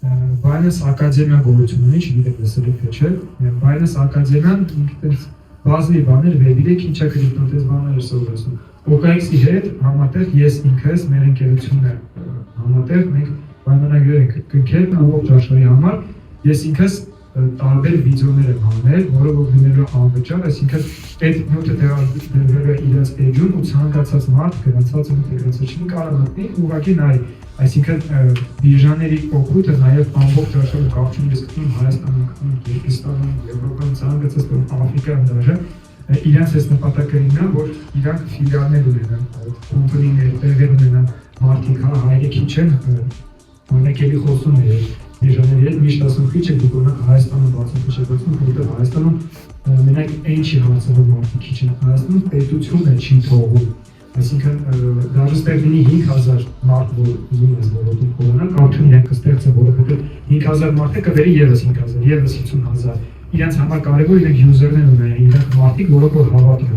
Binance Ակադեմիա գոյություն ունի, չգիտեմ լսել եք թե չէ։ Binance Ակադեմիան ինքնից բազմի բաներ վեբիրեք, ինչա կրիպտոթեզ բաներ սովորեցնում։ OKX-ի հետ համատեղ ես ինքս մեր ընկերությունը համատեղ մենք պայմանագրեր ենք կնքել ամբողջ աշխարհի համար։ Ես ինքս տարբեր վիդեոներ եմ հանել, որը որ գնելու անվճար, այսինքն այդ նյութը դրվել է իրաց էջում ու ցանկացած մարդ գնացած ինտեգրացիա չի կարող մտնի, ուղղակի նայ, այսինքն բիրժաների օգուտը նաև ամբողջ աշխարհում կապչուն ես գտնում Հայաստանում, Կիրգիզստանում, Եվրոպայում, ցանկացած Աֆրիկայում դաժե իրանց այս նպատակերին է, որ իրանք ֆիլիալներ ունենան, կոմպանիներ, տեղեր ունենան, մարդիկ հայրենիքի չեն, օրինակ էլի խոսում է բիրժաների հետ միշտ ասում քիչ է դուք օրինակ Հայաստանում բացում քիչ է բացում, որովհետև Հայաստանում մենակ այն չի հարցնում մարդիկ քիչ են, Հայաստանում պետությունը չի թողում, այսինքն դաժե ստեղ լինի 5000 մարդ, որ ուզում ես ոլորտում խորանալ, կապչուն իրենք կստեղծեն, որովհետև 5000 մարդը կվերի եւս 5000, եւս 50000, իրենց համար կարևոր իրենք յուզերներ ունենան, իրենք մարդիկ, որոնք որ հավատում